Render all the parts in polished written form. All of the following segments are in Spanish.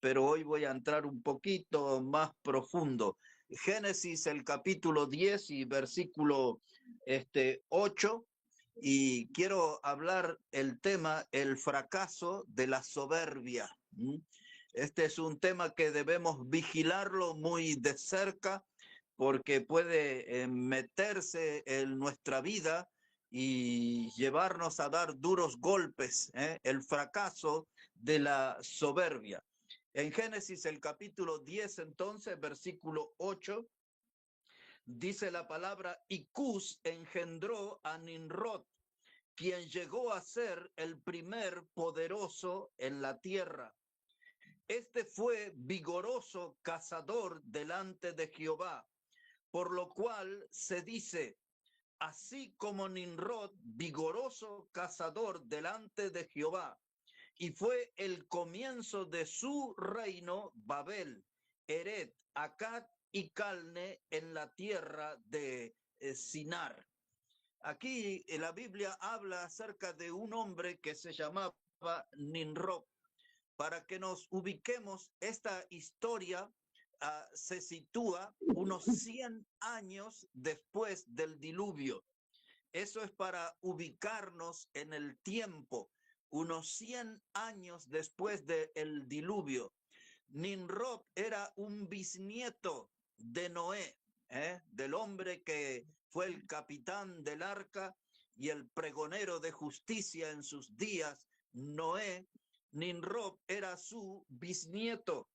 pero hoy voy a entrar un poquito más profundo. Génesis, el capítulo 10 y versículo 8, y quiero hablar el tema, el fracaso de la soberbia. Este es un tema que debemos vigilarlo muy de cerca porque puede meterse en nuestra vida y llevarnos a dar duros golpes, el fracaso de la soberbia. En Génesis, el capítulo 10, entonces, versículo 8, dice la palabra, y Cus engendró a Nimrod, quien llegó a ser el primer poderoso en la tierra. Este fue vigoroso cazador delante de Jehová, por lo cual se dice, así como Nimrod, vigoroso cazador delante de Jehová, y fue el comienzo de su reino Babel, Eret, Akkad y Calne en la tierra de Sinar. Aquí la Biblia habla acerca de un hombre que se llamaba Nimrod. Para que nos ubiquemos, esta historia se sitúa unos 100 años después del diluvio. Eso es para ubicarnos en el tiempo, unos 100 años después del diluvio. Nimrod era un bisnieto de Noé, del hombre que fue el capitán del arca y el pregonero de justicia en sus días, Noé. Nimrod era su bisnieto.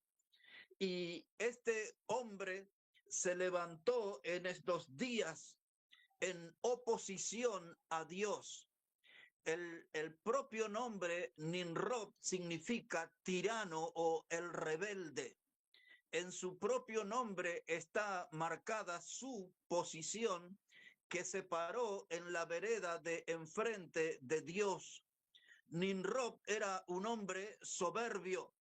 Y este hombre se levantó en estos días en oposición a Dios. El propio nombre Nimrod significa tirano o el rebelde. En su propio nombre está marcada su posición, que se paró en la vereda de enfrente de Dios. Nimrod era un hombre soberbio.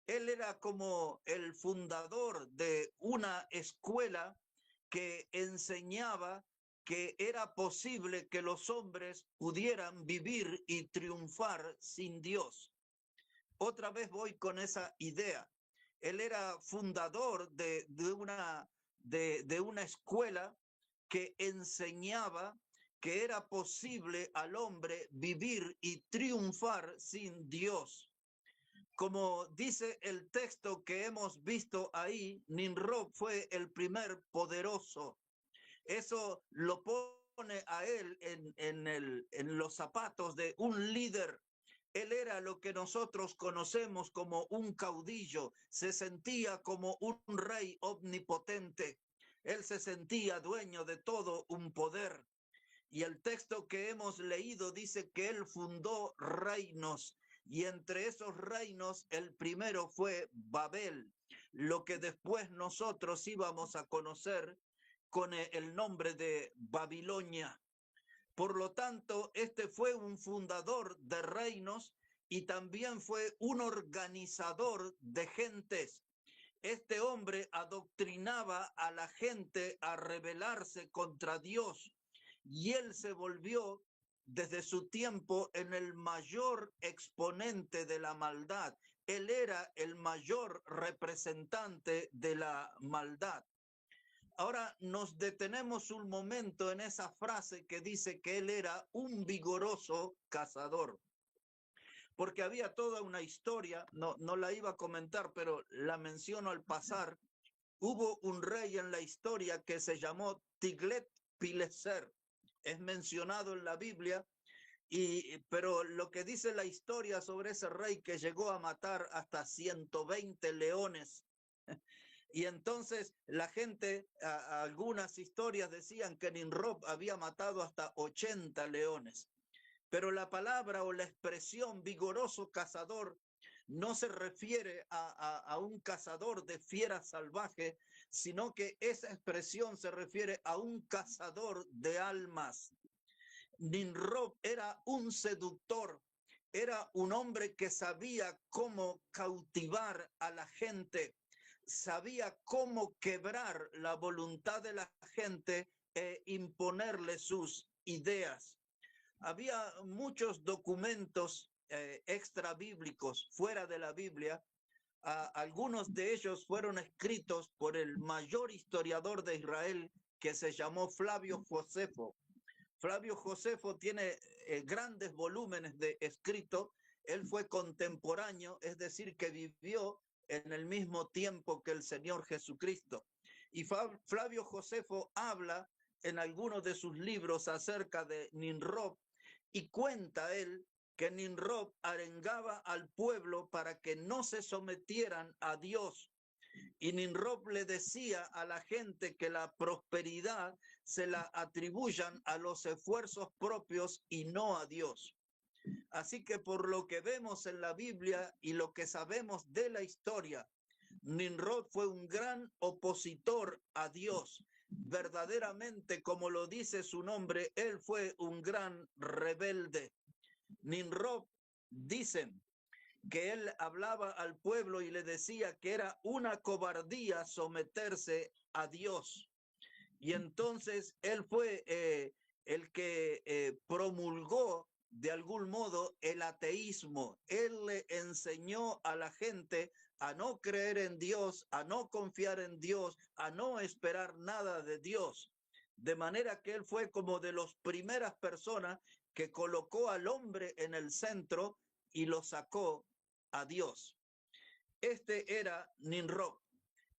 Él era como el fundador de una escuela que enseñaba que era posible que los hombres pudieran vivir y triunfar sin Dios. Otra vez voy con esa idea. Él era fundador de una escuela que enseñaba que era posible al hombre vivir y triunfar sin Dios. Como dice el texto que hemos visto ahí, Nimrod fue el primer poderoso. Eso lo pone a él en los zapatos de un líder. Él era lo que nosotros conocemos como un caudillo, se sentía como un rey omnipotente. Él se sentía dueño de todo un poder. Y el texto que hemos leído dice que él fundó reinos, y entre esos reinos el primero fue Babel, lo que después nosotros íbamos a conocer con el nombre de Babilonia. Por lo tanto, este fue un fundador de reinos y también fue un organizador de gentes. Este hombre adoctrinaba a la gente a rebelarse contra Dios, y él se volvió desde su tiempo en el mayor exponente de la maldad. Él era el mayor representante de la maldad. Ahora nos detenemos un momento en esa frase que dice que él era un vigoroso cazador, porque había toda una historia, no la iba a comentar, pero la menciono al pasar. Hubo un rey en la historia que se llamó Tiglat-Pileser, es mencionado en la Biblia, pero lo que dice la historia sobre ese rey que llegó a matar hasta 120 leones. Y entonces la gente, algunas historias decían que Nimrod había matado hasta 80 leones. Pero la palabra o la expresión vigoroso cazador no se refiere a un cazador de fiera salvaje, sino que esa expresión se refiere a un cazador de almas. Nimrod era un seductor, era un hombre que sabía cómo cautivar a la gente, sabía cómo quebrar la voluntad de la gente e imponerle sus ideas. Había muchos documentos extra bíblicos fuera de la Biblia Algunos de ellos fueron escritos por el mayor historiador de Israel, que se llamó Flavio Josefo. Flavio Josefo tiene grandes volúmenes de escrito. Él fue contemporáneo, es decir, que vivió en el mismo tiempo que el Señor Jesucristo. Y Flavio Josefo habla en algunos de sus libros acerca de Nimrod, y cuenta él que Nimrod arengaba al pueblo para que no se sometieran a Dios. Y Nimrod le decía a la gente que la prosperidad se la atribuyan a los esfuerzos propios y no a Dios. Así que por lo que vemos en la Biblia y lo que sabemos de la historia, Nimrod fue un gran opositor a Dios. Verdaderamente, como lo dice su nombre, él fue un gran rebelde. Nimrod, dicen que él hablaba al pueblo y le decía que era una cobardía someterse a Dios. Y entonces él fue el que promulgó de algún modo el ateísmo. Él le enseñó a la gente a no creer en Dios, a no confiar en Dios, a no esperar nada de Dios. De manera que él fue como de las primeras personas que colocó al hombre en el centro y lo sacó a Dios. Este era Nimrod,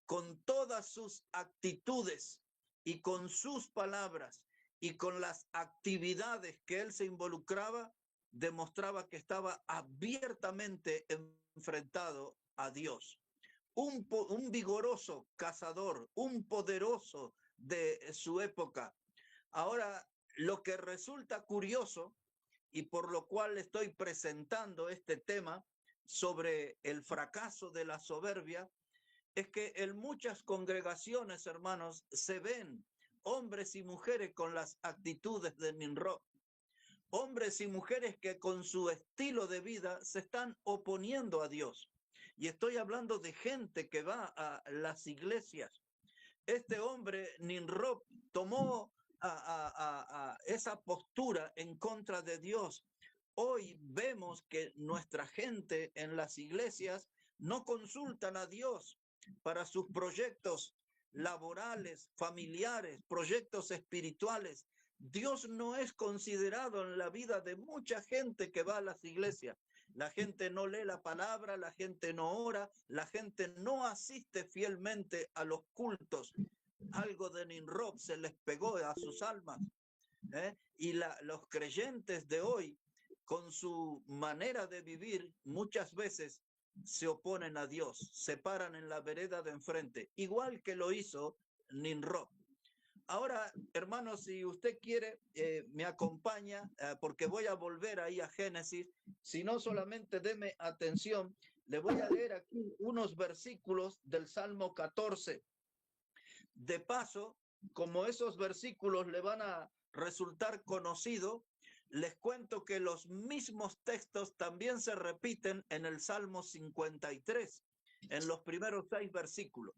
con todas sus actitudes y con sus palabras y con las actividades que él se involucraba, demostraba que estaba abiertamente enfrentado a Dios. Un vigoroso cazador, un poderoso de su época. Ahora, lo que resulta curioso y por lo cual estoy presentando este tema sobre el fracaso de la soberbia, es que en muchas congregaciones, hermanos, se ven hombres y mujeres con las actitudes de Nimrod, hombres y mujeres que con su estilo de vida se están oponiendo a Dios. Y estoy hablando de gente que va a las iglesias. Este hombre, Nimrod, tomó a esa postura en contra de Dios. Hoy vemos que nuestra gente en las iglesias no consultan a Dios para sus proyectos laborales, familiares, proyectos espirituales. Dios no es considerado en la vida de mucha gente que va a las iglesias. La gente no lee la palabra, la gente no ora, la gente no asiste fielmente a los cultos. Algo de Nimrod se les pegó a sus almas. Y los creyentes de hoy, con su manera de vivir, muchas veces se oponen a Dios, se paran en la vereda de enfrente, igual que lo hizo Nimrod. Ahora, hermanos, si usted quiere, me acompaña, porque voy a volver ahí a Génesis. Si no, solamente deme atención, le voy a leer aquí unos versículos del Salmo 14. De paso, como esos versículos le van a resultar conocidos, les cuento que los mismos textos también se repiten en el Salmo 53, en los primeros 6 versículos.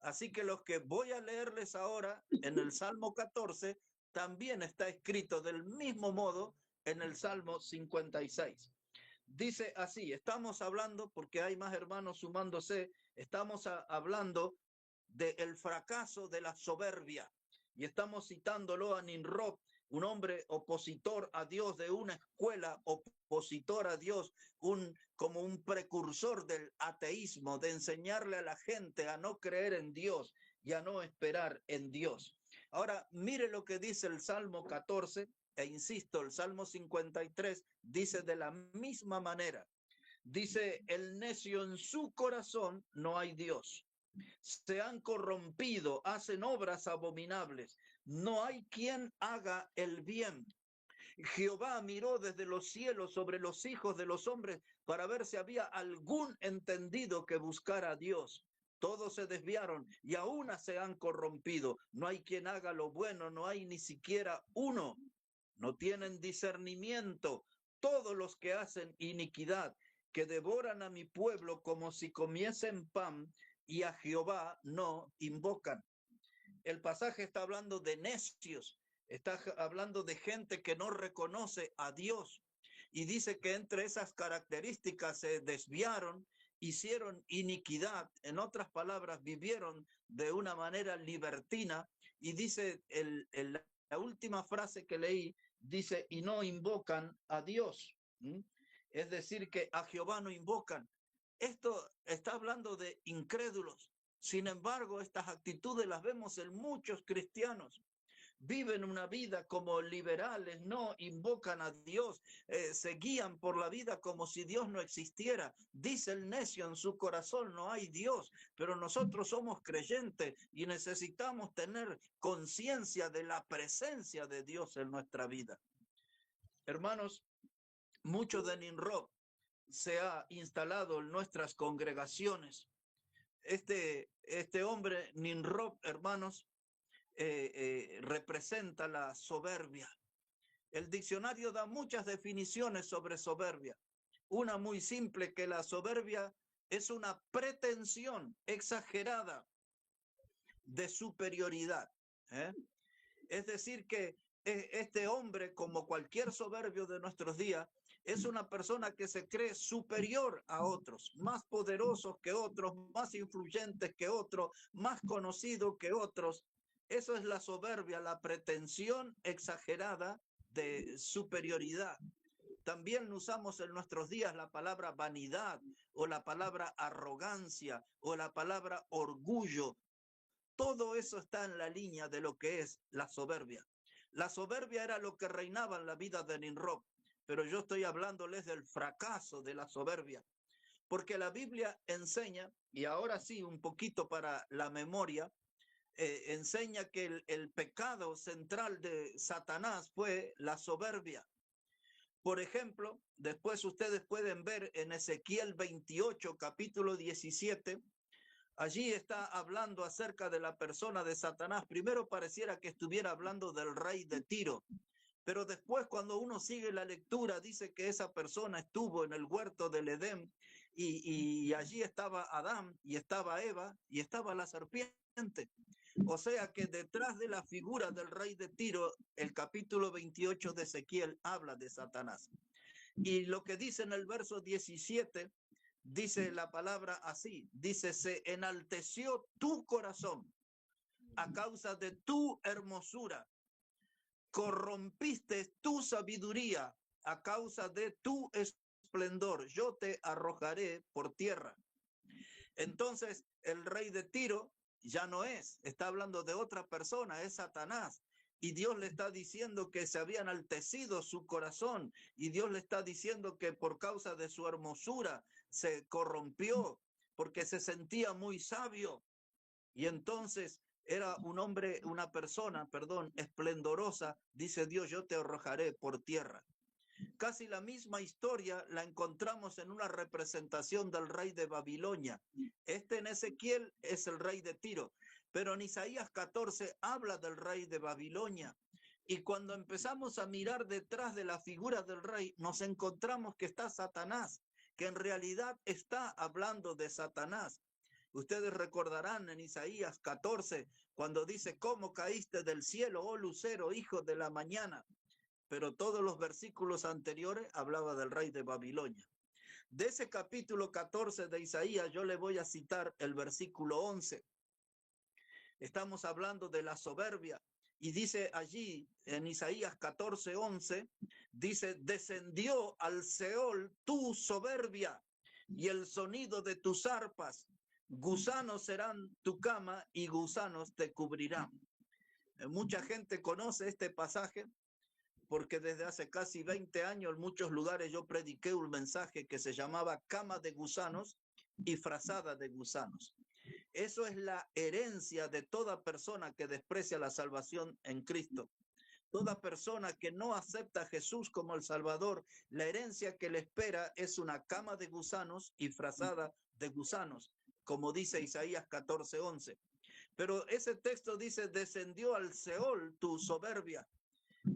Así que los que voy a leerles ahora en el Salmo 14 también está escrito del mismo modo en el Salmo 56. Dice así, estamos hablando, porque hay más hermanos sumándose, estamos hablando del fracaso de la soberbia. Y estamos citándolo a Nimrod, un hombre opositor a Dios, de una escuela opositor a Dios, como un precursor del ateísmo, de enseñarle a la gente a no creer en Dios y a no esperar en Dios. Ahora, mire lo que dice el Salmo 14, e insisto, el Salmo 53 dice de la misma manera. Dice, el necio en su corazón no hay Dios. Se han corrompido, hacen obras abominables. No hay quien haga el bien. Jehová miró desde los cielos sobre los hijos de los hombres para ver si había algún entendido que buscara a Dios. Todos se desviaron y aún se han corrompido. No hay quien haga lo bueno, no hay ni siquiera uno. No tienen discernimiento todos los que hacen iniquidad, que devoran a mi pueblo como si comiesen pan, y a Jehová no invocan. El pasaje está hablando de necios, está hablando de gente que no reconoce a Dios, y dice que entre esas características se desviaron hicieron iniquidad, en otras palabras, vivieron de una manera libertina, y dice la última frase que leí, dice, y no invocan a Dios. Es decir, que a Jehová no invocan. Esto está hablando de incrédulos. Sin embargo, estas actitudes las vemos en muchos cristianos. Viven una vida como liberales, no invocan a Dios, se guían por la vida como si Dios no existiera. Dice el necio en su corazón, no hay Dios, pero nosotros somos creyentes y necesitamos tener conciencia de la presencia de Dios en nuestra vida. Hermanos, mucho de Nimrod se ha instalado en nuestras congregaciones. Este hombre, Nimrod, hermanos, representa la soberbia. El diccionario da muchas definiciones sobre soberbia. Una muy simple, que la soberbia es una pretensión exagerada de superioridad. Es decir, que este hombre, como cualquier soberbio de nuestros días, es una persona que se cree superior a otros, más poderosos que otros, más influyentes que otros, más conocido que otros. Eso es la soberbia, la pretensión exagerada de superioridad. También usamos en nuestros días la palabra vanidad, o la palabra arrogancia, o la palabra orgullo. Todo eso está en la línea de lo que es la soberbia. La soberbia era lo que reinaba en la vida de Nimrod, pero yo estoy hablándoles del fracaso de la soberbia, porque la Biblia enseña, y ahora sí, un poquito para la memoria, enseña que el pecado central de Satanás fue la soberbia. Por ejemplo, después ustedes pueden ver en Ezequiel 28, capítulo 17, allí está hablando acerca de la persona de Satanás. Primero pareciera que estuviera hablando del rey de Tiro, pero después, cuando uno sigue la lectura, dice que esa persona estuvo en el huerto del Edén, y allí estaba Adán, y estaba Eva, y estaba la serpiente. O sea que detrás de la figura del rey de Tiro, el capítulo 28 de Ezequiel habla de Satanás. Y lo que dice en el verso 17, dice la palabra así, dice, se enalteció tu corazón a causa de tu hermosura, corrompiste tu sabiduría a causa de tu esplendor, yo te arrojaré por tierra. Entonces el rey de Tiro ya no es, está hablando de otra persona, es Satanás. Y Dios le está diciendo que se había enaltecido su corazón, y Dios le está diciendo que por causa de su hermosura se corrompió, porque se sentía muy sabio. Y entonces era un hombre, una persona, perdón, esplendorosa. Dice Dios, yo te arrojaré por tierra. Casi la misma historia la encontramos en una representación del rey de Babilonia. En Ezequiel es el rey de Tiro, pero en Isaías 14 habla del rey de Babilonia. Y cuando empezamos a mirar detrás de la figura del rey, nos encontramos que está Satanás, que en realidad está hablando de Satanás. Ustedes recordarán en Isaías 14, cuando dice, ¿cómo caíste del cielo, oh lucero, hijo de la mañana? Pero todos los versículos anteriores hablaba del rey de Babilonia. De ese capítulo 14 de Isaías, yo le voy a citar el versículo 11. Estamos hablando de la soberbia, y dice allí en Isaías 14, 11, dice, descendió al Seol tu soberbia y el sonido de tus arpas. Gusanos serán tu cama y gusanos te cubrirán. Mucha gente conoce este pasaje, porque desde hace casi 20 años en muchos lugares yo prediqué un mensaje que se llamaba cama de gusanos y frazada de gusanos. Eso es la herencia de toda persona que desprecia la salvación en Cristo. Toda persona que no acepta a Jesús como el Salvador, la herencia que le espera es una cama de gusanos y frazada de gusanos, como dice Isaías 14, 11. Pero ese texto dice, descendió al Seol tu soberbia.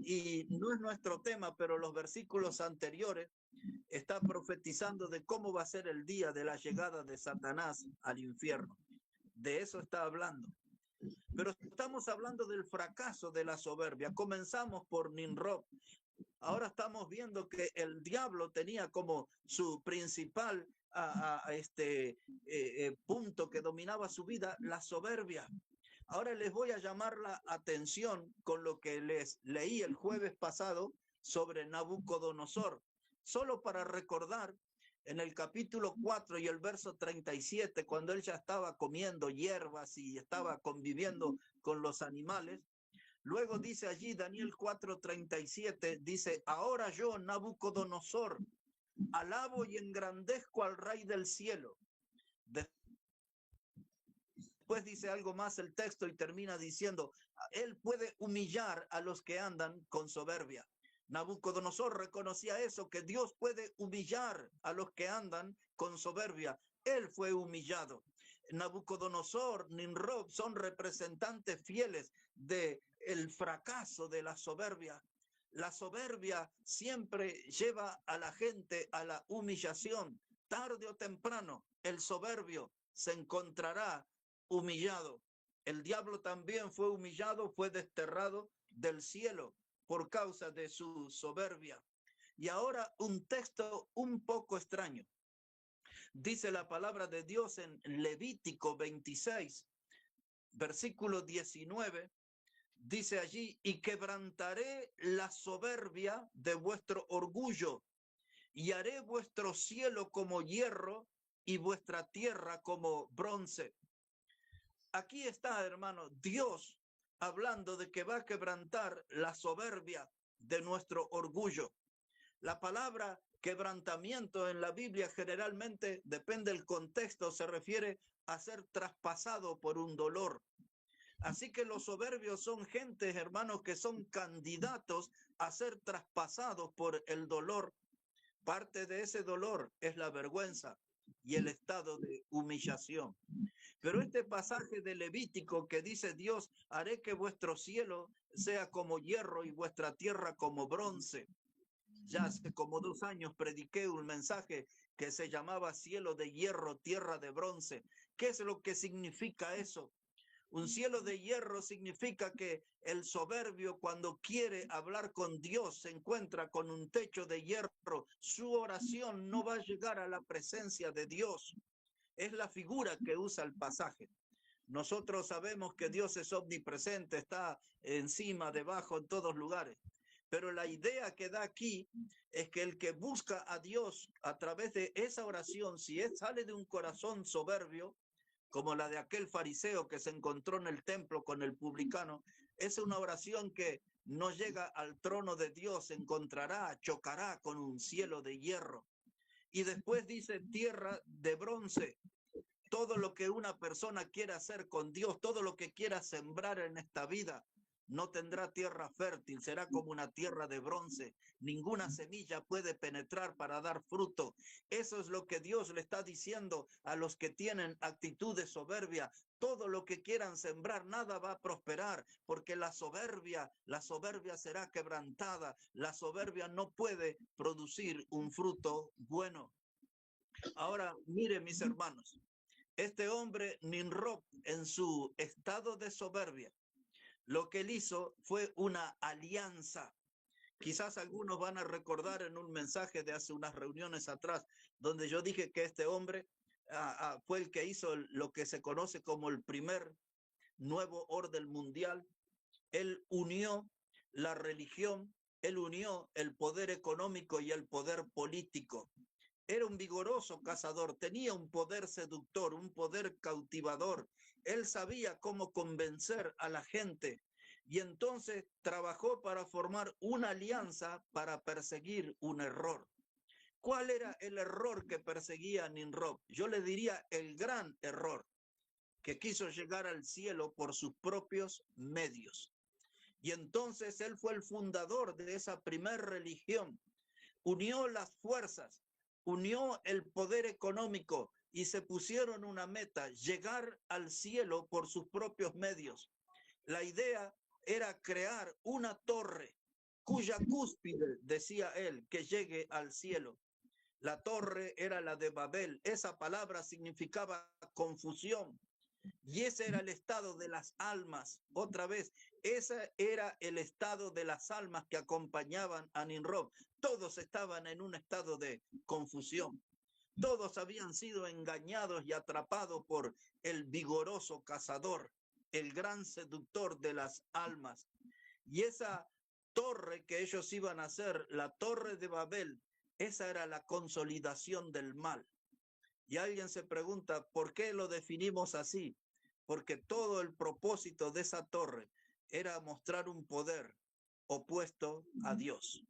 Y no es nuestro tema, pero los versículos anteriores está profetizando de cómo va a ser el día de la llegada de Satanás al infierno. De eso está hablando. Pero estamos hablando del fracaso de la soberbia. Comenzamos por Nimrod. Ahora estamos viendo que el diablo tenía como su principal a este punto que dominaba su vida, la soberbia. Ahora les voy a llamar la atención con lo que les leí el jueves pasado sobre Nabucodonosor, solo para recordar en el capítulo 4 y el verso 37, cuando él ya estaba comiendo hierbas y estaba conviviendo con los animales. Luego dice allí Daniel 4:37, dice, ahora yo, Nabucodonosor, alabo y engrandezco al Rey del cielo. Después dice algo más el texto y termina diciendo, él puede humillar a los que andan con soberbia. Nabucodonosor reconocía eso, que Dios puede humillar a los que andan con soberbia. Él fue humillado. Nabucodonosor, Nimrod son representantes fieles del fracaso de la soberbia. La soberbia siempre lleva a la gente a la humillación. Tarde o temprano, el soberbio se encontrará humillado. El diablo también fue humillado, fue desterrado del cielo por causa de su soberbia. Y ahora un texto un poco extraño. Dice la palabra de Dios en Levítico 26, versículo 19, dice allí, y quebrantaré la soberbia de vuestro orgullo, y haré vuestro cielo como hierro y vuestra tierra como bronce. Aquí está, hermano, Dios hablando de que va a quebrantar la soberbia de nuestro orgullo. La palabra quebrantamiento en la Biblia generalmente, depende del contexto, se refiere a ser traspasado por un dolor. Así que los soberbios son gentes, hermanos, que son candidatos a ser traspasados por el dolor. Parte de ese dolor es la vergüenza y el estado de humillación. Pero este pasaje de Levítico que dice Dios, haré que vuestro cielo sea como hierro y vuestra tierra como bronce. Ya hace como 2 años prediqué un mensaje que se llamaba cielo de hierro, tierra de bronce. ¿Qué es lo que significa eso? Un cielo de hierro significa que el soberbio, cuando quiere hablar con Dios, se encuentra con un techo de hierro. Su oración no va a llegar a la presencia de Dios. Es la figura que usa el pasaje. Nosotros sabemos que Dios es omnipresente, está encima, debajo, en todos lugares. Pero la idea que da aquí es que el que busca a Dios a través de esa oración, si sale de un corazón soberbio, como la de aquel fariseo que se encontró en el templo con el publicano, es una oración que no llega al trono de Dios, encontrará, chocará con un cielo de hierro. Y después dice tierra de bronce. Todo lo que una persona quiera hacer con Dios, todo lo que quiera sembrar en esta vida, no tendrá tierra fértil, será como una tierra de bronce. Ninguna semilla puede penetrar para dar fruto. Eso es lo que Dios le está diciendo a los que tienen actitud de soberbia. Todo lo que quieran sembrar, nada va a prosperar, porque la soberbia será quebrantada. La soberbia no puede producir un fruto bueno. Ahora, miren, mis hermanos, este hombre, Nimrod, en su estado de soberbia, lo que él hizo fue una alianza. Quizás algunos van a recordar en un mensaje de hace unas reuniones atrás, donde yo dije que este hombre fue el que hizo lo que se conoce como el primer nuevo orden mundial. Él unió la religión, él unió el poder económico y el poder político. Era un vigoroso cazador, tenía un poder seductor, un poder cautivador. Él sabía cómo convencer a la gente y entonces trabajó para formar una alianza para perseguir un error. ¿Cuál era el error que perseguía Nimrod? Yo le diría el gran error, que quiso llegar al cielo por sus propios medios. Y entonces él fue el fundador de esa primer religión. Unió las fuerzas, unió el poder económico y se pusieron una meta, llegar al cielo por sus propios medios. La idea era crear una torre cuya cúspide, decía él, que llegue al cielo. La torre era la de Babel. Esa palabra significaba confusión. Y ese era el estado de las almas. Otra vez, ese era el estado de las almas que acompañaban a Nimrod. Todos estaban en un estado de confusión. Todos habían sido engañados y atrapados por el vigoroso cazador, el gran seductor de las almas. Y esa torre que ellos iban a hacer, la torre de Babel, esa era la consolidación del mal. Y alguien se pregunta, ¿por qué lo definimos así? Porque todo el propósito de esa torre era mostrar un poder opuesto a Dios.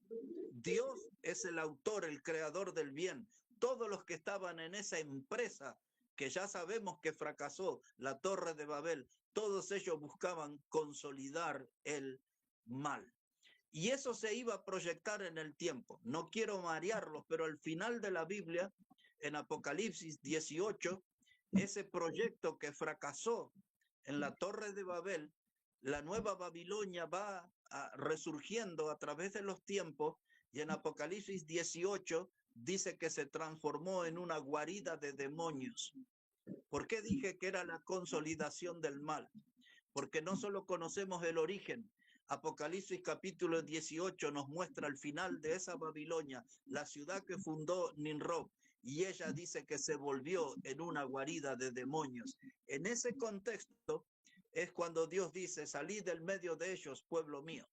Dios es el autor, el creador del bien. Todos los que estaban en esa empresa, que ya sabemos que fracasó, la Torre de Babel, todos ellos buscaban consolidar el mal. Y eso se iba a proyectar en el tiempo. No quiero marearlos, pero al final de la Biblia, en Apocalipsis 18, ese proyecto que fracasó en la Torre de Babel, la nueva Babilonia va resurgiendo a través de los tiempos, y en Apocalipsis 18 dice que se transformó en una guarida de demonios. ¿Por qué dije que era la consolidación del mal? Porque no solo conocemos el origen. Apocalipsis capítulo 18 nos muestra el final de esa Babilonia, la ciudad que fundó Nimrod, y ella dice que se volvió en una guarida de demonios. En ese contexto es cuando Dios dice, salid del medio de ellos, pueblo mío.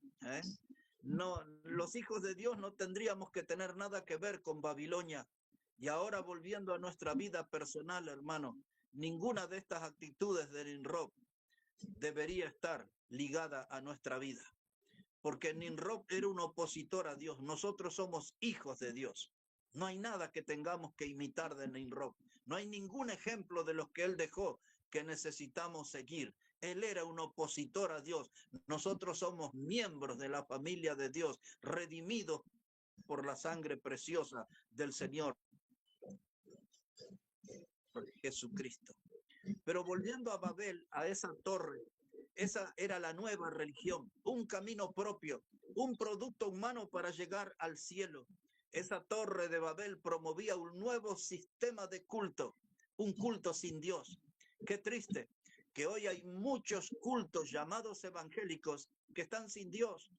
No, los hijos de Dios no tendríamos que tener nada que ver con Babilonia. Y ahora volviendo a nuestra vida personal, hermano, ninguna de estas actitudes de Nimrod debería estar ligada a nuestra vida, porque Nimrod era un opositor a Dios. Nosotros somos hijos de Dios. No hay nada que tengamos que imitar de Nimrod. No hay ningún ejemplo de los que él dejó que necesitamos seguir. Él era un opositor a Dios. Nosotros somos miembros de la familia de Dios, redimidos por la sangre preciosa del Señor Jesucristo. Pero volviendo a Babel, a esa torre, esa era la nueva religión, un camino propio, un producto humano para llegar al cielo. Esa torre de Babel promovía un nuevo sistema de culto, un culto sin Dios. Qué triste que hoy hay muchos cultos llamados evangélicos que están sin Dios,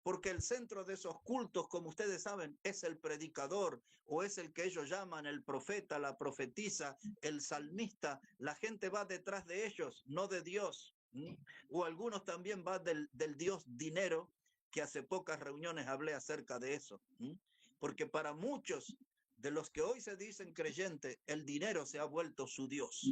porque el centro de esos cultos, como ustedes saben, es el predicador, o es el que ellos llaman el profeta, la profetisa, el salmista. La gente va detrás de ellos, no de Dios. O algunos también van del Dios dinero, que hace pocas reuniones hablé acerca de eso. Porque para muchos de los que hoy se dicen creyentes, el dinero se ha vuelto su Dios.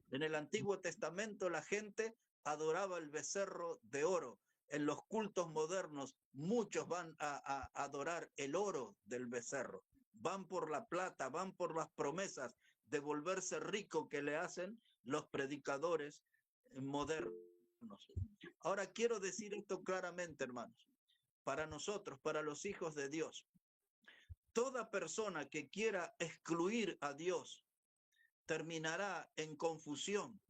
En el Antiguo Testamento la gente adoraba el becerro de oro. En los cultos modernos muchos van a adorar el oro del becerro. Van por la plata, van por las promesas de volverse rico que le hacen los predicadores modernos. Ahora quiero decir esto claramente, hermanos, para nosotros, para los hijos de Dios. Toda persona que quiera excluir a Dios terminará en confusión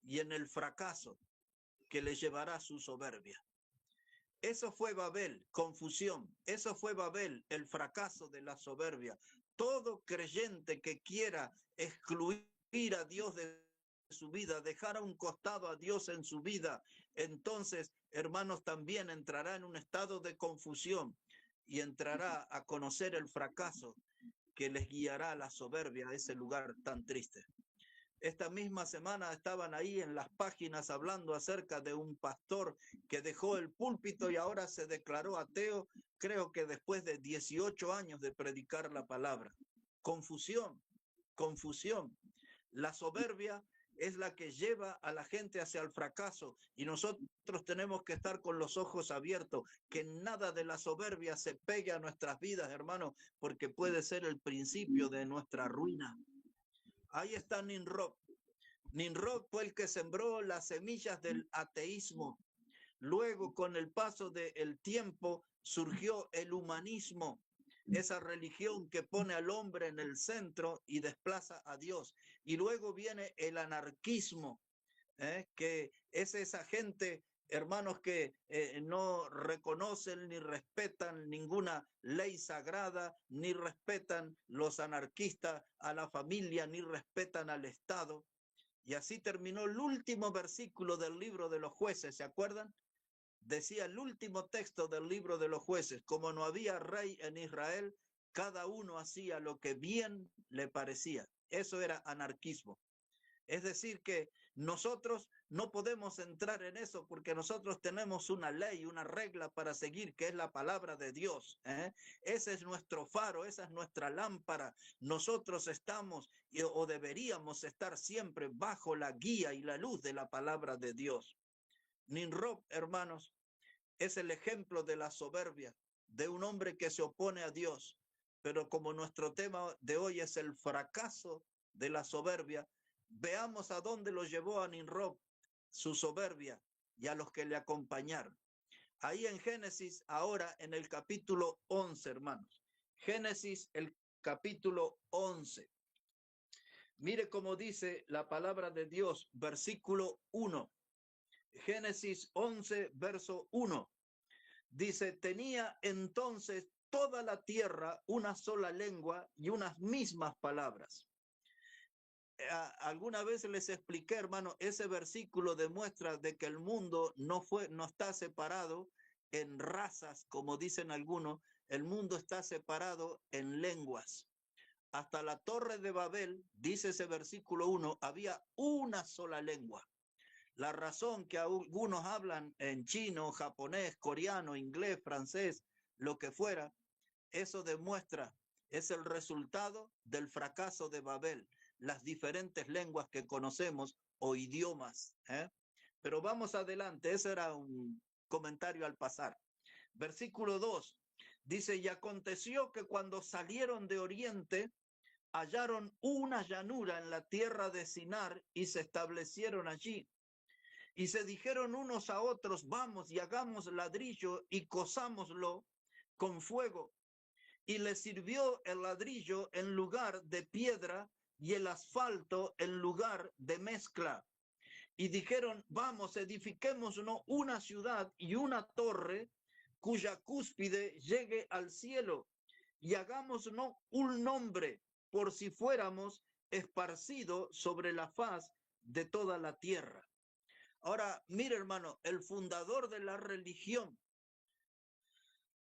y en el fracaso que le llevará a su soberbia. Eso fue Babel, confusión. Eso fue Babel, el fracaso de la soberbia. Todo creyente que quiera excluir a Dios de su vida, dejar a un costado a Dios en su vida, entonces, hermanos, también entrará en un estado de confusión y entrará a conocer el fracaso que les guiará a la soberbia, a ese lugar tan triste. Esta misma semana estaban ahí en las páginas hablando acerca de un pastor que dejó el púlpito y ahora se declaró ateo, creo que después de 18 años de predicar la palabra. Confusión, confusión. La soberbia es la que lleva a la gente hacia el fracaso y nosotros tenemos que estar con los ojos abiertos, que nada de la soberbia se pegue a nuestras vidas, hermanos, porque puede ser el principio de nuestra ruina. Ahí está Nimrod. Nimrod fue el que sembró las semillas del ateísmo. Luego, con el paso del tiempo, surgió el humanismo, esa religión que pone al hombre en el centro y desplaza a Dios. Y luego viene el anarquismo, que es esa gente, hermanos, que no reconocen ni respetan ninguna ley sagrada, ni respetan los anarquistas a la familia, ni respetan al Estado. Y así terminó el último versículo del libro de los jueces, ¿se acuerdan? Decía el último texto del libro de los jueces: como no había rey en Israel, cada uno hacía lo que bien le parecía. Eso era anarquismo. Es decir, que nosotros no podemos entrar en eso porque nosotros tenemos una ley, una regla para seguir, que es la palabra de Dios. Ese es nuestro faro, esa es nuestra lámpara. Nosotros estamos o deberíamos estar siempre bajo la guía y la luz de la palabra de Dios. Nimrod, hermanos, es el ejemplo de la soberbia, de un hombre que se opone a Dios. Pero como nuestro tema de hoy es el fracaso de la soberbia, veamos a dónde lo llevó a Nimrod su soberbia y a los que le acompañaron. Ahí en Génesis, ahora en el capítulo 11, hermanos. Génesis, el capítulo 11. Mire cómo dice la palabra de Dios, versículo 1. Génesis 11, verso 1. Dice, tenía entonces toda la tierra una sola lengua y unas mismas palabras. Alguna vez les expliqué, hermano, ese versículo demuestra de que el mundo no está separado en razas, como dicen algunos, el mundo está separado en lenguas. Hasta la Torre de Babel, dice ese versículo 1, había una sola lengua. La razón que algunos hablan en chino, japonés, coreano, inglés, francés, lo que fuera, eso demuestra, es el resultado del fracaso de Babel, las diferentes lenguas que conocemos o idiomas. Pero vamos adelante, ese era un comentario al pasar. Versículo 2, dice, y aconteció que cuando salieron de oriente, hallaron una llanura en la tierra de Sinar y se establecieron allí. Y se dijeron unos a otros, vamos y hagamos ladrillo y cosámoslo con fuego. Y les sirvió el ladrillo en lugar de piedra y el asfalto en lugar de mezcla. Y dijeron, vamos, edifiquémonos una ciudad y una torre cuya cúspide llegue al cielo y hagámonos un nombre por si fuéramos esparcidos sobre la faz de toda la tierra. Ahora, mire, hermano, el fundador de la religión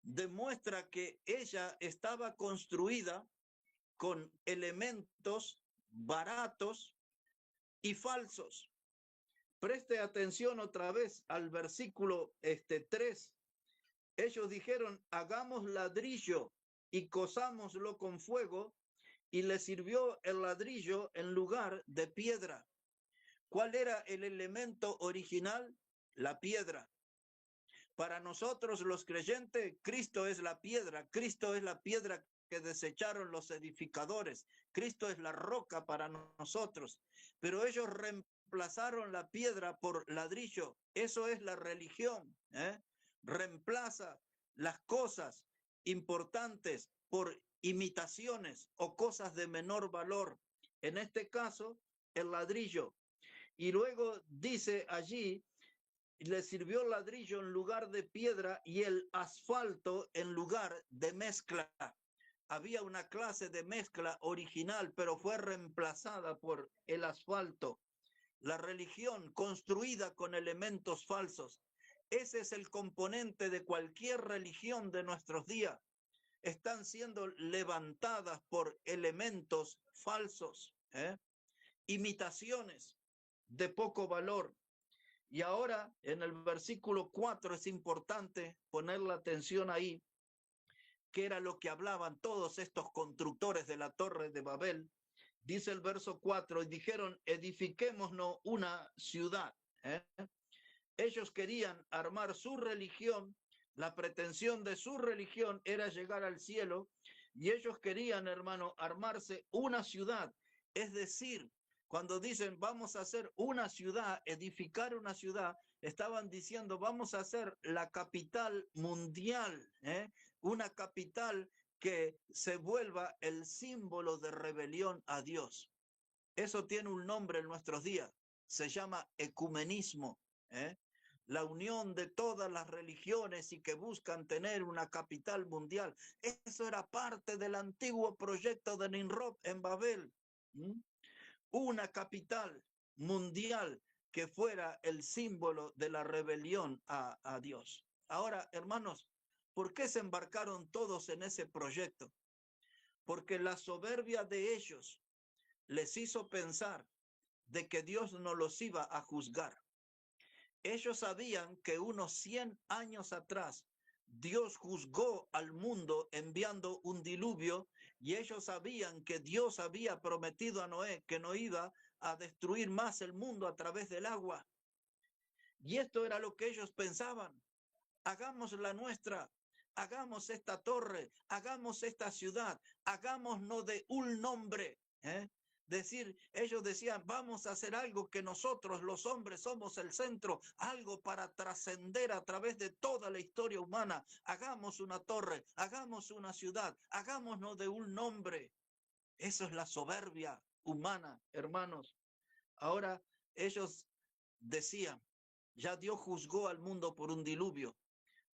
demuestra que ella estaba construida con elementos baratos y falsos. Preste atención otra vez al versículo 3. Ellos dijeron, hagamos ladrillo y cosámoslo con fuego, y le sirvió el ladrillo en lugar de piedra. ¿Cuál era el elemento original? La piedra. Para nosotros los creyentes, Cristo es la piedra que desecharon los edificadores. Cristo es la roca para nosotros, pero ellos reemplazaron la piedra por ladrillo. Eso es la religión. Reemplaza las cosas importantes por imitaciones o cosas de menor valor. En este caso, el ladrillo. Y luego dice allí, le sirvió el ladrillo en lugar de piedra y el asfalto en lugar de mezcla. Había una clase de mezcla original, pero fue reemplazada por el asfalto. La religión construida con elementos falsos. Ese es el componente de cualquier religión de nuestros días. Están siendo levantadas por elementos falsos, imitaciones de poco valor. Y ahora en el versículo 4 es importante poner la atención ahí, que era lo que hablaban todos estos constructores de la Torre de Babel. Dice el verso 4, y dijeron, edifiquémonos una ciudad. Ellos querían armar su religión, la pretensión de su religión era llegar al cielo, y ellos querían, hermano, armarse una ciudad. Es decir, cuando dicen vamos a hacer una ciudad, edificar una ciudad, estaban diciendo vamos a hacer la capital mundial, una capital que se vuelva el símbolo de rebelión a Dios. Eso tiene un nombre en nuestros días, se llama ecumenismo, la unión de todas las religiones y que buscan tener una capital mundial. Eso era parte del antiguo proyecto de Nimrod en Babel. Una capital mundial que fuera el símbolo de la rebelión a Dios. Ahora, hermanos, ¿por qué se embarcaron todos en ese proyecto? porque la soberbia de ellos les hizo pensar de que Dios no los iba a juzgar. Ellos sabían que unos 100 años atrás Dios juzgó al mundo enviando un diluvio, y ellos sabían que Dios había prometido a Noé que no iba a destruir más el mundo a través del agua. Y esto era lo que ellos pensaban. Hagamos la nuestra, hagamos esta torre, hagamos esta ciudad, hagámonos de un nombre. Decir, ellos decían, vamos a hacer algo que nosotros los hombres somos el centro, algo para trascender a través de toda la historia humana. Hagamos una torre, hagamos una ciudad, hagámonos de un nombre. Eso es la soberbia humana, hermanos. Ahora ellos decían, ya Dios juzgó al mundo por un diluvio.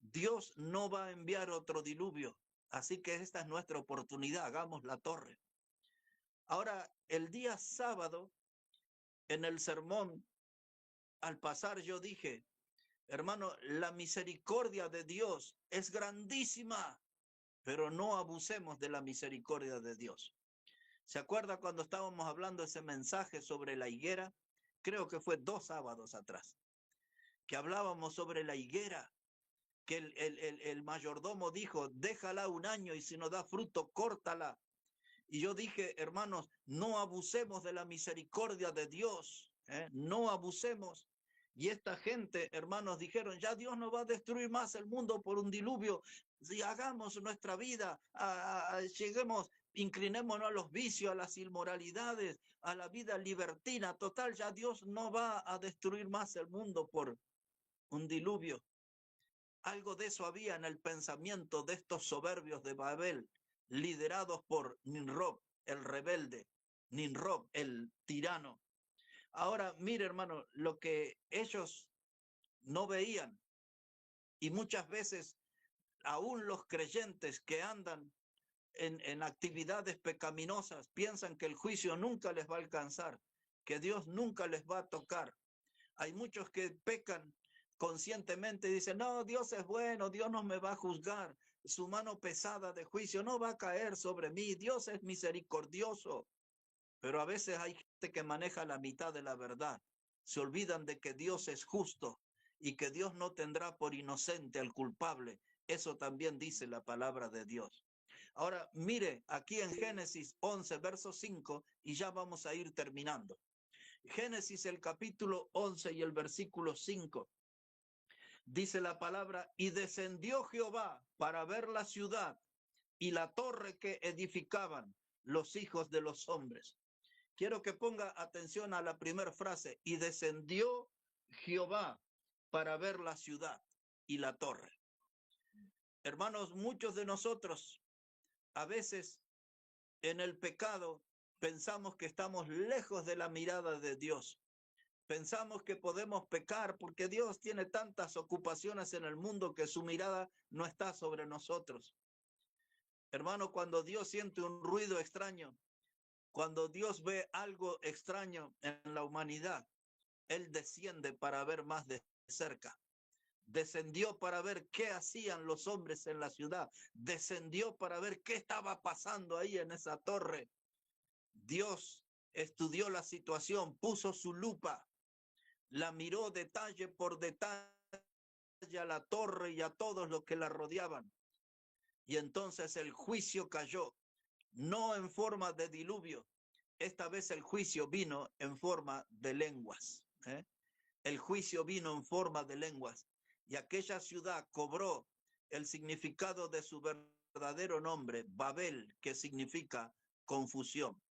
Dios no va a enviar otro diluvio. Así que esta es nuestra oportunidad, hagamos la torre. Ahora, el día sábado, en el sermón, al pasar yo dije, hermano, la misericordia de Dios es grandísima, pero no abusemos de la misericordia de Dios. ¿Se acuerda cuando estábamos hablando ese mensaje sobre la higuera? Creo que fue 2 sábados atrás, que hablábamos sobre la higuera, que el mayordomo dijo, déjala un año y si no da fruto, córtala. Y yo dije, hermanos, no abusemos de la misericordia de Dios, no abusemos. Y esta gente, hermanos, dijeron, ya Dios no va a destruir más el mundo por un diluvio. Si hagamos nuestra vida, lleguemos, inclinémonos a los vicios, a las inmoralidades, a la vida libertina. Total, ya Dios no va a destruir más el mundo por un diluvio. Algo de eso había en el pensamiento de estos soberbios de Babel, liderados por Nimrod, el rebelde, Nimrod, el tirano. Ahora, mire, hermano, lo que ellos no veían, y muchas veces aún los creyentes que andan en actividades pecaminosas piensan que el juicio nunca les va a alcanzar, que Dios nunca les va a tocar. Hay muchos que pecan conscientemente y dicen, no, Dios es bueno, Dios no me va a juzgar, su mano pesada de juicio no va a caer sobre mí, Dios es misericordioso. Pero a veces hay gente que maneja la mitad de la verdad, se olvidan de que Dios es justo y que Dios no tendrá por inocente al culpable. Eso también dice la palabra de Dios. Ahora, mire, aquí en Génesis 11, verso 5, y ya vamos a ir terminando. Génesis, el capítulo 11 y el versículo 5. Dice la palabra, y descendió Jehová para ver la ciudad y la torre que edificaban los hijos de los hombres. Quiero que ponga atención a la primera frase, y descendió Jehová para ver la ciudad y la torre. Hermanos, muchos de nosotros a veces en el pecado pensamos que estamos lejos de la mirada de Dios. Pensamos que podemos pecar porque Dios tiene tantas ocupaciones en el mundo que su mirada no está sobre nosotros. Hermano, cuando Dios siente un ruido extraño, cuando Dios ve algo extraño en la humanidad, Él desciende para ver más de cerca. Descendió para ver qué hacían los hombres en la ciudad. Descendió para ver qué estaba pasando ahí en esa torre. Dios estudió la situación, puso su lupa, la miró detalle por detalle a la torre y a todos los que la rodeaban. Y entonces el juicio cayó, no en forma de diluvio. Esta vez el juicio vino en forma de lenguas. El juicio vino en forma de lenguas. Y aquella ciudad cobró el significado de su verdadero nombre, Babel, que significa confusión.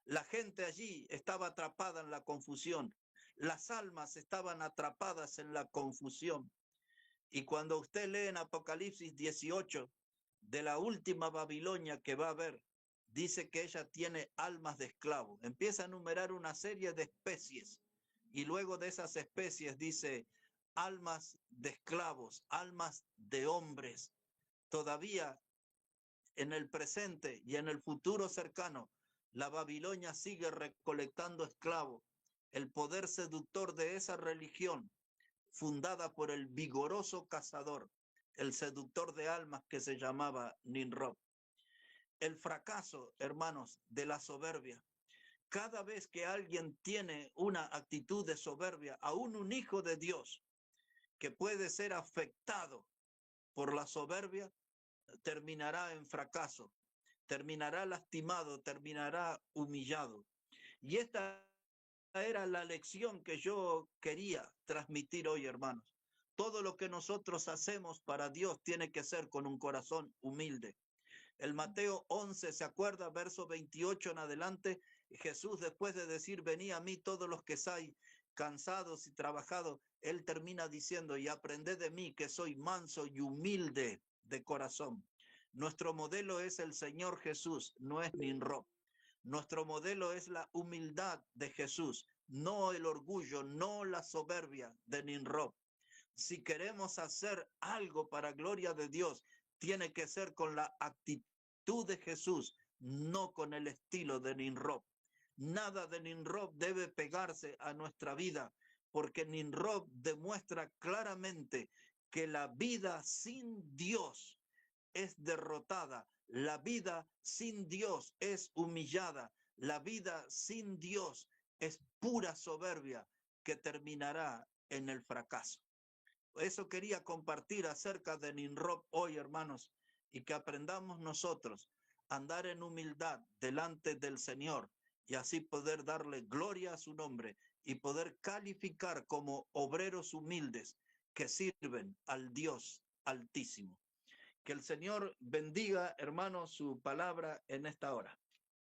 La gente allí estaba atrapada en la confusión. Las almas estaban atrapadas en la confusión. Y cuando usted lee en Apocalipsis 18, de la última Babilonia que va a haber, dice que ella tiene almas de esclavos. Empieza a enumerar una serie de especies. Y luego de esas especies dice almas de esclavos, almas de hombres. Todavía en el presente y en el futuro cercano, la Babilonia sigue recolectando esclavos. El poder seductor de esa religión, fundada por el vigoroso cazador, el seductor de almas que se llamaba Nimrod. el fracaso, hermanos, de la soberbia. Cada vez que alguien tiene una actitud de soberbia, aún un hijo de Dios que puede ser afectado por la soberbia, terminará en fracaso, terminará lastimado, terminará humillado. Y esta era la lección que yo quería transmitir hoy, hermanos. Todo lo que nosotros hacemos para Dios tiene que ser con un corazón humilde. El Mateo 11, ¿se acuerda? Verso 28 en adelante, Jesús, después de decir, venid a mí todos los que estáis cansados y trabajados, él termina diciendo, y aprended de mí que soy manso y humilde de corazón. Nuestro modelo es el Señor Jesús, no es Nimrod. Nuestro modelo es la humildad de Jesús, no el orgullo, no la soberbia de Nimrod. Si queremos hacer algo para gloria de Dios, tiene que ser con la actitud de Jesús, no con el estilo de Nimrod. Nada de Nimrod debe pegarse a nuestra vida, porque Nimrod demuestra claramente que la vida sin Dios es derrotada, la vida sin Dios es humillada, la vida sin Dios es pura soberbia que terminará en el fracaso. Eso quería compartir acerca de Nimrod hoy, hermanos, y que aprendamos nosotros a andar en humildad delante del Señor y así poder darle gloria a su nombre y poder calificar como obreros humildes que sirven al Dios Altísimo. Que el Señor bendiga, hermanos, su palabra en esta hora.